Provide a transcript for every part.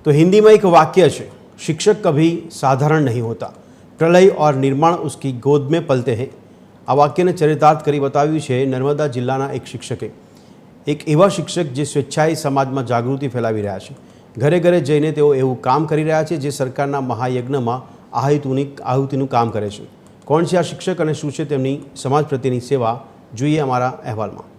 तो हिंदी में एक वाक्य है, शिक्षक कभी साधारण नहीं होता, प्रलय और निर्माण उसकी गोद में पलते हैं। आ वाक्यने चरितार्थ करी बताव्યું છે નર્મદા જિલ્લાના એક શિક્ષકે। એક એવા શિક્ષક જે સ્વેચ્છાએ સમાજમાં જાગૃતિ ફેલાવી રહ્યા છે। ઘરે ઘરે જઈને તેઓ એવું કામ કરી રહ્યા છે જે સરકારના મહાયજ્ઞમાં આહુતિનું કામ કરે છે। કોણ છે આ શિક્ષક અને શું છે તેમની સમાજ પ્રત્યેની સેવા, જોઈએ અમારા અહેવાલમાં।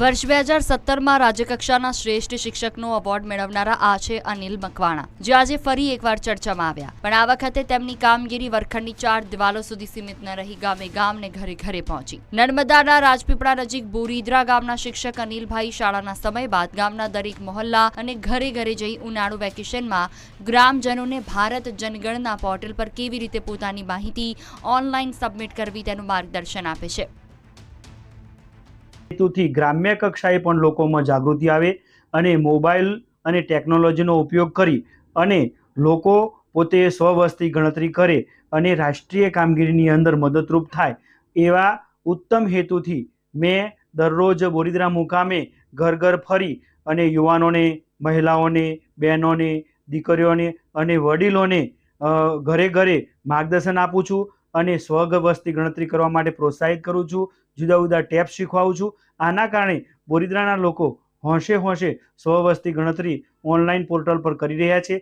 वर्ष 2017 में राज्यकक्षाना श्रेष्ठ शिक्षकनो एवोर्ड मेळवनारा आ छे अनिल मकवाणा, जे आज फरी एकवार चर्चामां आव्या। पण आ वखते तेमनी कामगीरी वर्गखंडनी 4 दिवालो सुधी सीमित न रही गामे गाम ने घरे घरे पहोंची। नर्मदाना राजपीपळा नजीक बोरीद्रा गामना शिक्षक अनिलभाई शाळाना समय बाद गामना दरेक मोहल्ला अने घरे घरे जई उनाळु वेकेशनमां ग्रामजनोने भारत जनगणना पोर्टल पर केवी रीते पोतानी माहिती ऑनलाइन सबमिट करवी तेनुं मार्गदर्शन आपे छे। હેતુથી ગ્રામ્ય કક્ષાએ પણ લોકોમાં જાગૃતિ આવે અને મોબાઈલ અને ટેકનોલોજીનો ઉપયોગ કરી અને લોકો પોતે સ્વવસ્તી ગણતરી કરે અને રાષ્ટ્રીય કામગીરીની અંદર મદદરૂપ થાય એવા ઉત્તમ હેતુથી મેં દરરોજ બોરીદ્રા મુકામે ઘર ઘર ફરી અને યુવાનોને, મહિલાઓને, બહેનોને, દીકરીઓને અને વડીલોને ઘરે ઘરે માર્ગદર્શન આપું છું અને સ્વવસ્તી ગણતરી કરવા માટે પ્રોત્સાહિત કરું છું। जुदा जुदा टेप शीखवाऊं छूं। आना कारणे बोरीद्राना लोको होशे होशे स्ववस्ती गणतरी ऑनलाइन पोर्टल पर करी रह्या छे।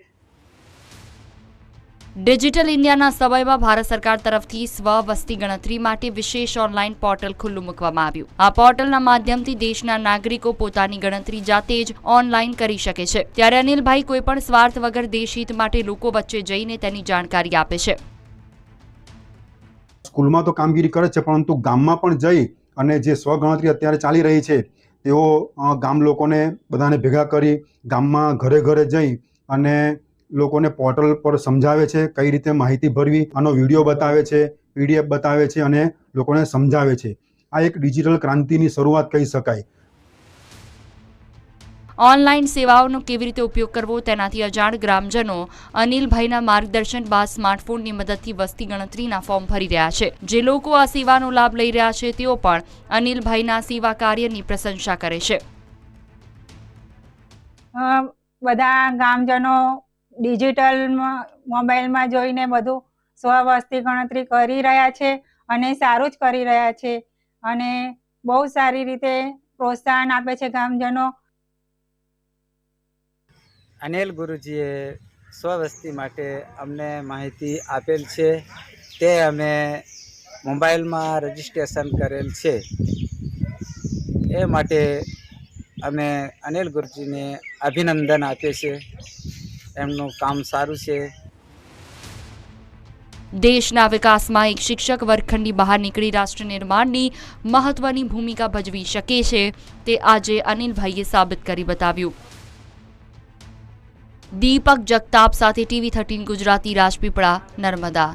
डिजिटल इंडियाना समयमां भारत सरकार तरफथी स्ववस्ती गणतरी माटे विशेष ऑनलाइन पोर्टल खुल्लुं मूकवामां आव्युं। आ पोर्ટલના માધ્યમથી દેશના નાગરિકો પોતાની ગણતરી જાતે જ ઓનલાઈન કરી શકે છે। ત્યારે અનિલભાઈ કોઈપણ સ્વાર્થ વગર દેશહિત માટે લોકો વચ્ચે જઈને તેની જાણકારી આપે છે। સ્કૂલમાં તો કામગીરી કરે છે, પરંતુ ગામમાં પણ જઈ અને જે સ્વગણતરી અત્યારે ચાલી રહી છે તેઓ ગામ લોકોને બધાને ભેગા કરી ગામમાં ઘરે ઘરે જઈ અને લોકોને પોર્ટલ પર સમજાવે છે કઈ રીતે માહિતી ભરવી, આનો વિડીયો બતાવે છે, PDF બતાવે છે અને લોકોને સમજાવે છે। આ એક ડિજિટલ ક્રાંતિની શરૂઆત કહી શકાય। ऑनलाइन सेवाओं केवी रीते उपयोग करवो तेनाथी अजाण ग्रामजनों अनिलभाईना मार्गदर्शन बाद स्मार्टफोननी मददथी वस्ती गणतरीना फॉर्म भरी रह्या छे। जे लोको आ सेवानो लाभ लई रह्या छे तेओ पण अनिलभाईना सेवा कार्यनी प्रशंसा करे छे। बधा गामजनो डिजिटल मोबाइल में जोईने बधुं स्ववस्ती गणतरी करी रह्या छे अने सारूं ज करी रह्या छे अने बहु सारी रीते प्रोत्साहन आपे छे गामजनो। अनिल गुरुजीए स्ववस्ती माटे अमने माहिती आपेल छे ते अमे मोबाइल में रजिस्ट्रेशन करेल छे। ए माटे अमे अनिल गुरुजी ने अभिनंदन आपे छे। एमनुं काम सारूं छे। देशना विकासमां एक शिक्षक वर्गखंडनी बहार निकળી राष्ट्र निर्माणनी महत्वनी भूमिका भजवी शके छे ते आजे अनिलभाईए साबित करी बताव्युं। दीपक जगताप साथे TV 13 गुजराती, राजपीपळा, नर्मदा।